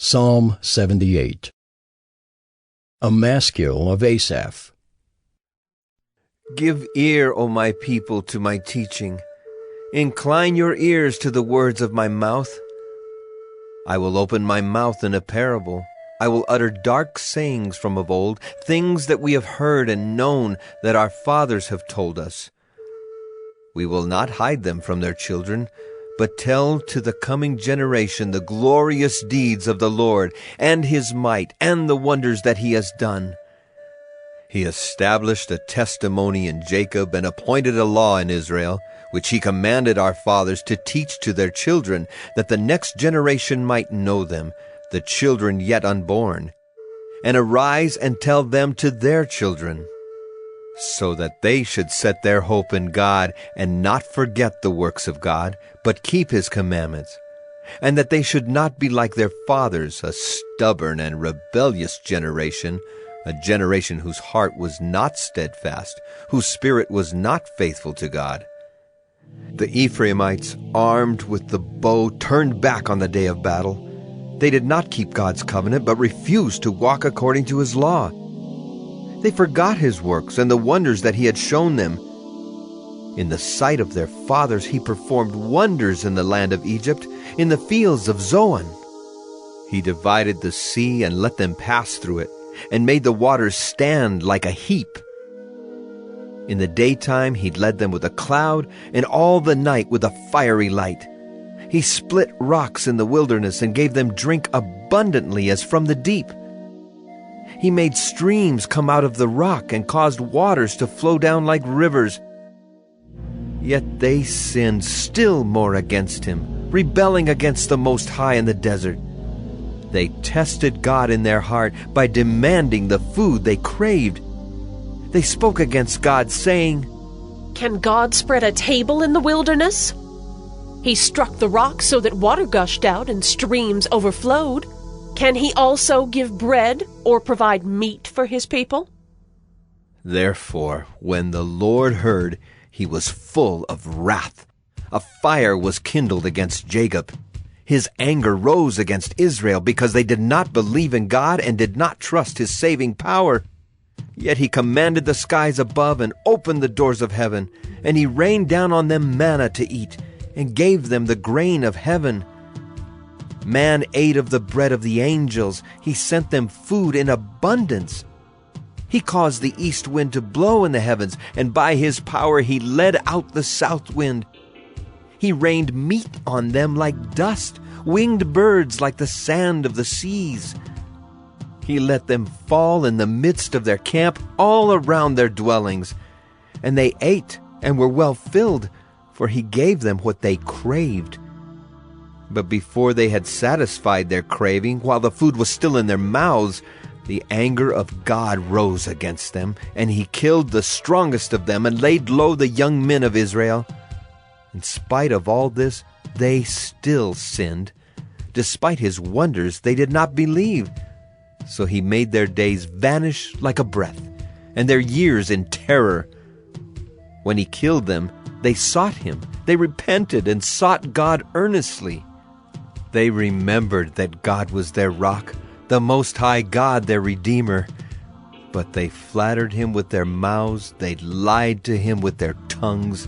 Psalm 78. A Maskil of Asaph. Give ear, O my people, to my teaching. Incline your ears to the words of my mouth. I will open my mouth in a parable. I will utter dark sayings from of old, things that we have heard and known, that our fathers have told us. We will not hide them from their children, but tell to the coming generation the glorious deeds of the Lord, and his might, and the wonders that he has done. He established a testimony in Jacob, and appointed a law in Israel, which he commanded our fathers to teach to their children, that the next generation might know them, the children yet unborn, and arise and tell them to their children, so that they should set their hope in God, and not forget the works of God, but keep his commandments, and that they should not be like their fathers, a stubborn and rebellious generation, a generation whose heart was not steadfast, whose spirit was not faithful to God. The Ephraimites, armed with the bow, turned back on the day of battle. They did not keep God's covenant, but refused to walk according to his law. They forgot his works and the wonders that he had shown them. In the sight of their fathers he performed wonders in the land of Egypt, in the fields of Zoan. He divided the sea and let them pass through it, and made the waters stand like a heap. In the daytime he led them with a cloud, and all the night with a fiery light. He split rocks in the wilderness and gave them drink abundantly as from the deep. He made streams come out of the rock and caused waters to flow down like rivers. Yet they sinned still more against him, rebelling against the Most High in the desert. They tested God in their heart by demanding the food they craved. They spoke against God, saying, "Can God spread a table in the wilderness? He struck the rock so that water gushed out and streams overflowed. Can he also give bread or provide meat for his people?" Therefore, when the Lord heard, he was full of wrath. A fire was kindled against Jacob. His anger rose against Israel because they did not believe in God and did not trust his saving power. Yet he commanded the skies above and opened the doors of heaven, and he rained down on them manna to eat, and gave them the grain of heaven. Man ate of the bread of the angels. He sent them food in abundance. He caused the east wind to blow in the heavens, and by his power he led out the south wind. He rained meat on them like dust, winged birds like the sand of the seas. He let them fall in the midst of their camp, all around their dwellings. And they ate and were well filled, for he gave them what they craved. But before they had satisfied their craving, while the food was still in their mouths, the anger of God rose against them, and he killed the strongest of them and laid low the young men of Israel. In spite of all this, they still sinned. Despite his wonders, they did not believe. So he made their days vanish like a breath, and their years in terror. When he killed them, they sought him. They repented and sought God earnestly. They remembered that God was their rock, the Most High God their Redeemer. But they flattered him with their mouths. They lied to him with their tongues.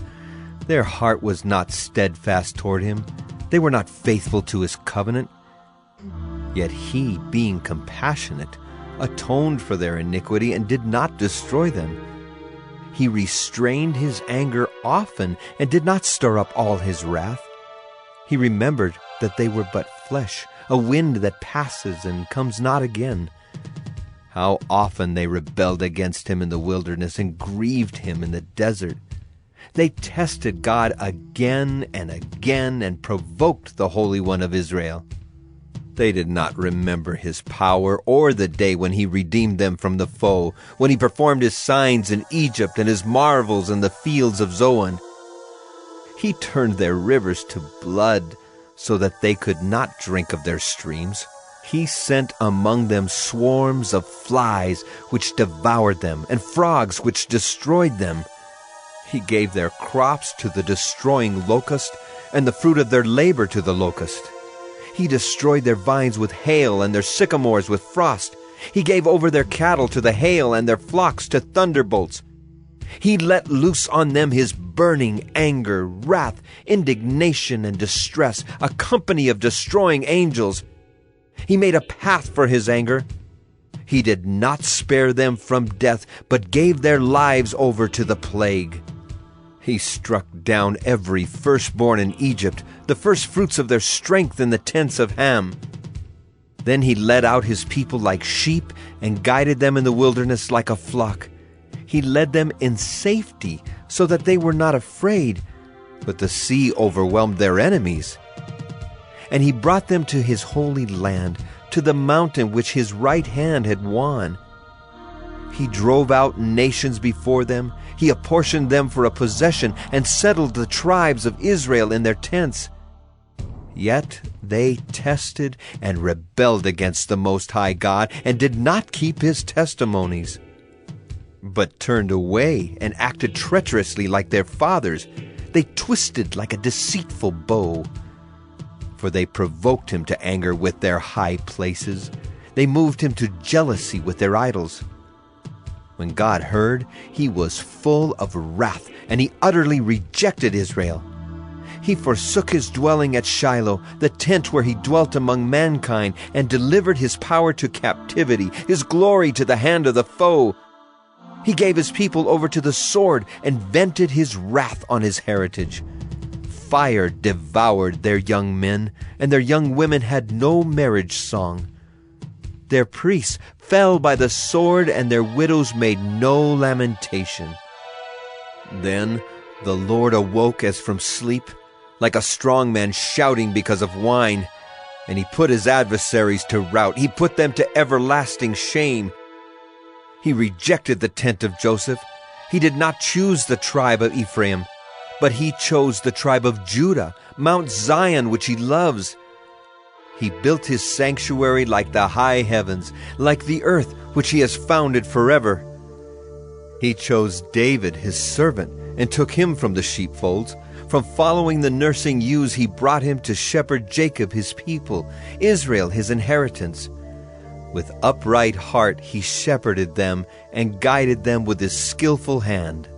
Their heart was not steadfast toward him. They were not faithful to his covenant. Yet he, being compassionate, atoned for their iniquity and did not destroy them. He restrained his anger often and did not stir up all his wrath. He remembered that they were but flesh, a wind that passes and comes not again. How often they rebelled against him in the wilderness and grieved him in the desert. They tested God again and provoked the Holy One of Israel. They did not remember his power or the day when he redeemed them from the foe, when he performed his signs in Egypt and his marvels in the fields of Zoan. He turned their rivers to blood so that they could not drink of their streams. He sent among them swarms of flies which devoured them, and frogs which destroyed them. He gave their crops to the destroying locust, and the fruit of their labor to the locust. He destroyed their vines with hail and their sycamores with frost. He gave over their cattle to the hail and their flocks to thunderbolts. He let loose on them his burning anger, wrath, indignation, and distress, a company of destroying angels. He made a path for his anger. He did not spare them from death, but gave their lives over to the plague. He struck down every firstborn in Egypt, the firstfruits of their strength in the tents of Ham. Then he led out his people like sheep and guided them in the wilderness like a flock. He led them in safety so that they were not afraid, but the sea overwhelmed their enemies. And he brought them to his holy land, to the mountain which his right hand had won. He drove out nations before them. He apportioned them for a possession and settled the tribes of Israel in their tents. Yet they tested and rebelled against the Most High God and did not keep his testimonies, but turned away and acted treacherously like their fathers. They twisted like a deceitful bow. For they provoked him to anger with their high places. They moved him to jealousy with their idols. When God heard, he was full of wrath, and he utterly rejected Israel. He forsook his dwelling at Shiloh, the tent where he dwelt among mankind, and delivered his power to captivity, his glory to the hand of the foe. He gave his people over to the sword and vented his wrath on his heritage. Fire devoured their young men, and their young women had no marriage song. Their priests fell by the sword, and their widows made no lamentation. Then the Lord awoke as from sleep, like a strong man shouting because of wine, and he put his adversaries to rout. He put them to everlasting shame. He rejected the tent of Joseph. He did not choose the tribe of Ephraim, but he chose the tribe of Judah, Mount Zion, which he loves. He built his sanctuary like the high heavens, like the earth which he has founded forever. He chose David his servant, and took him from the sheepfolds. From following the nursing ewes he brought him to shepherd Jacob his people, Israel his inheritance. With upright heart he shepherded them and guided them with his skillful hand.